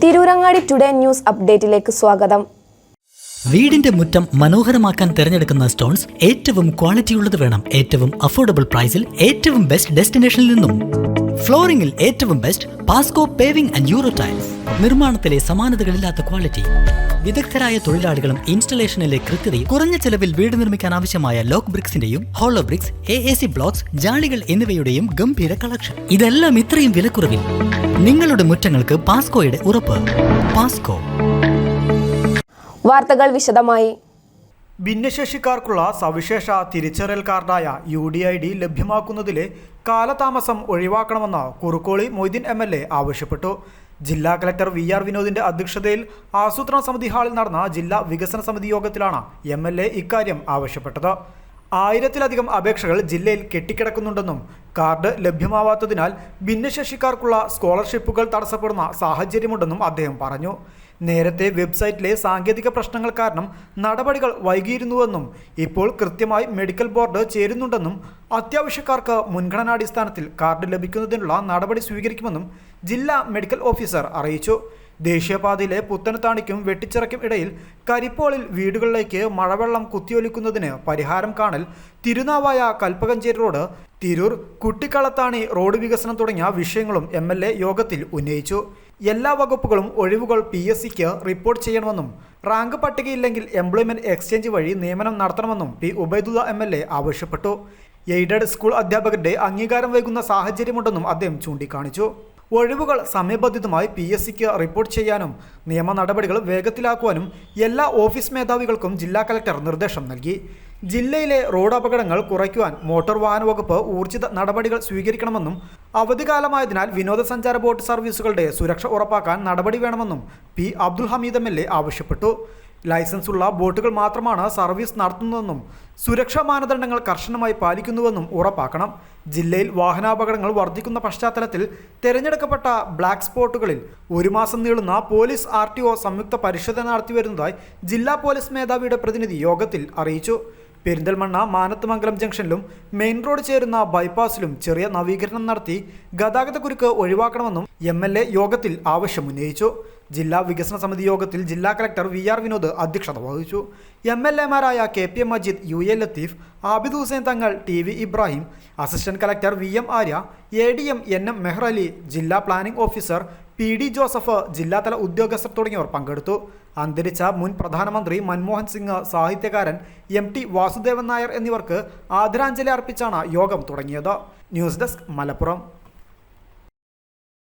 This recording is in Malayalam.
തിരൂരങ്ങാടി ടുഡേ ന്യൂസ് അപ്ഡേറ്റിലേക്ക് സ്വാഗതം. വീടിന്റെ മുറ്റം മനോഹരമാക്കാൻ തിരഞ്ഞെടുക്കുന്ന സ്റ്റോൺസ് ഏറ്റവും ക്വാളിറ്റിയുള്ളത് വേണം. ഏറ്റവും അഫോർഡബിൾ പ്രൈസിൽ ഏറ്റവും ബെസ്റ്റ് ഡെസ്റ്റിനേഷനിൽ നിന്നും. ഫ്ലോറിംഗിൽ ഏറ്റവും best Pasco paving and euro tiles. നിർമ്മാണത്തിലെ സമാനതകളില്ലാത്ത ക്വാളിറ്റി, വിദഗ്ധരായ തൊഴിലാളികളും ഇൻസ്റ്റലേഷനിലെ കൃത്യതയും, കുറഞ്ഞ ചെലവിൽ വീട് നിർമ്മിക്കാൻ ആവശ്യമായ ലോക്ക് ബ്രിക്സിന്റെയും ഹോളോ ബ്രിക്സ്, AAC ബ്ലോക്സ്, ജാളികൾ എന്നിവയുടെയും ഗംഭീര കളക്ഷൻ. ഇതെല്ലാം ഇത്രയും വിലക്കുറവിൽ. നിങ്ങളുടെ മുറ്റങ്ങൾക്ക് പാസ്കോയുടെ ഉറപ്പ്. പാസ്കോ. വാർത്തകൾ വിശദമായി. ഭിന്നശേഷിക്കാർക്കുള്ള സവിശേഷ തിരിച്ചറിയൽ കാർഡായ UDID ലഭ്യമാക്കുന്നതിലെ കാലതാമസം ഒഴിവാക്കണമെന്ന് കുറുക്കോളി മൊയ്തീൻ MLA ആവശ്യപ്പെട്ടു. ജില്ലാ കളക്ടർ VR വിനോദിന്റെ അധ്യക്ഷതയിൽ ആസൂത്രണ സമിതി ഹാളിൽ നടന്ന ജില്ലാ വികസന സമിതി യോഗത്തിലാണ് MLA ഇക്കാര്യം ആവശ്യപ്പെട്ടത്. 1000-ലധികം അപേക്ഷകൾ ജില്ലയിൽ കെട്ടിക്കിടക്കുന്നുണ്ടെന്നും കാർഡ് ലഭ്യമാവാത്തതിനാൽ ഭിന്നശേഷിക്കാർക്കുള്ള സ്കോളർഷിപ്പുകൾ തടസ്സപ്പെടുന്ന സാഹചര്യമുണ്ടെന്നും അദ്ദേഹം പറഞ്ഞു. നേരത്തെ വെബ്സൈറ്റിലെ സാങ്കേതിക പ്രശ്നങ്ങൾ കാരണം നടപടികൾ വൈകിയിരുന്നുവെന്നും ഇപ്പോൾ കൃത്യമായി മെഡിക്കൽ ബോർഡ് ചേരുന്നുണ്ടെന്നും അത്യാവശ്യക്കാർക്ക് മുൻഗണനാടിസ്ഥാനത്തിൽ കാർഡ് ലഭിക്കുന്നതിനുള്ള നടപടി സ്വീകരിക്കുമെന്നും ജില്ലാ മെഡിക്കൽ ഓഫീസർ അറിയിച്ചു. ദേശീയപാതയിലെ പുത്തനത്താണിക്കും വെട്ടിച്ചിറയ്ക്കും ഇടയിൽ കരിപ്പോളിൽ വീടുകളിലേക്ക് മഴവെള്ളം കുത്തിയൊലിക്കുന്നതിന് പരിഹാരം കാണൽ, തിരുനാവായ കൽപ്പകഞ്ചേരി റോഡ്, തിരൂർ കുട്ടിക്കളത്താണി റോഡ് വികസനം തുടങ്ങിയ വിഷയങ്ങളും MLA യോഗത്തിൽ ഉന്നയിച്ചു. എല്ലാ വകുപ്പുകളും ഒഴിവുകൾ PSCക്ക് റിപ്പോർട്ട് ചെയ്യണമെന്നും റാങ്ക് പട്ടികയില്ലെങ്കിൽ എംപ്ലോയ്മെന്റ് എക്സ്ചേഞ്ച് വഴി നിയമനം നടത്തണമെന്നും P. ഉബൈദുള്ള MLA ആവശ്യപ്പെട്ടു. എയ്ഡഡ് സ്കൂൾ അധ്യാപകരുടെ അംഗീകാരം വൈകുന്ന സാഹചര്യമുണ്ടെന്നും അദ്ദേഹം ചൂണ്ടിക്കാണിച്ചു. ഒഴിവുകൾ സമയബന്ധിതമായി PSCക്ക് റിപ്പോർട്ട് ചെയ്യാനും നിയമ നടപടികൾ വേഗത്തിലാക്കുവാനും എല്ലാ ഓഫീസ് മേധാവികൾക്കും ജില്ലാ കളക്ടർ നിർദ്ദേശം നൽകി. ജില്ലയിലെ റോഡ് അപകടങ്ങൾ കുറയ്ക്കുവാൻ മോട്ടോർ വാഹന വകുപ്പ് ഊർജിത നടപടികൾ സ്വീകരിക്കണമെന്നും അവധിക്കാലമായതിനാൽ വിനോദസഞ്ചാര ബോട്ട് സർവീസുകളുടെ സുരക്ഷ ഉറപ്പാക്കാൻ നടപടി വേണമെന്നും P. അബ്ദുൽ ഹമീദ് MLA ആവശ്യപ്പെട്ടു. ലൈസൻസ് ഉള്ള ബോട്ടുകൾ മാത്രമാണ് സർവീസ് നടത്തുന്നതെന്നും സുരക്ഷാ മാനദണ്ഡങ്ങൾ കർശനമായി പാലിക്കുന്നുവെന്നും ഉറപ്പാക്കണം. ജില്ലയിൽ വാഹനാപകടങ്ങൾ വർദ്ധിക്കുന്ന പശ്ചാത്തലത്തിൽ തിരഞ്ഞെടുക്കപ്പെട്ട ബ്ലാക്ക് സ്പോട്ടുകളിൽ 1 മാസം നീളുന്ന പോലീസ് RTO സംയുക്ത പരിശോധന നടത്തിവരുന്നതായി ജില്ലാ പോലീസ് മേധാവിയുടെ പ്രതിനിധി യോഗത്തിൽ അറിയിച്ചു. പെരിന്തൽമണ്ണ മാനത്തുമംഗലം ജംഗ്ഷനിലും മെയിൻ റോഡ് ചേരുന്ന ബൈപ്പാസിലും ചെറിയ നവീകരണം നടത്തി ഗതാഗതക്കുരുക്ക് ഒഴിവാക്കണമെന്നും MLA യോഗത്തിൽ ആവശ്യമുന്നയിച്ചു. ജില്ലാ വികസന സമിതി യോഗത്തിൽ ജില്ലാ കളക്ടർ VR വിനോദ് അധ്യക്ഷത വഹിച്ചു. MLAമാരായ KP Majeed, UA Latheef, Abid Hussain Thangal, TV Ibrahim, assistant collector VM Arya, ADM NM Mehrali, ജില്ലാ പ്ലാനിംഗ് ഓഫീസർ PD ജോസഫ്, ജില്ലാതല ഉദ്യോഗസ്ഥർ തുടങ്ങിയവർ പങ്കെടുത്തു. അന്തരിച്ച മുൻ പ്രധാനമന്ത്രി മൻമോഹൻ സിംഗ്, സാഹിത്യകാരൻ MT വാസുദേവൻ നായർ എന്നിവർക്ക് ആദരാഞ്ജലി അർപ്പിച്ചാണ് യോഗം തുടങ്ങിയത്. News desk, Malappuram.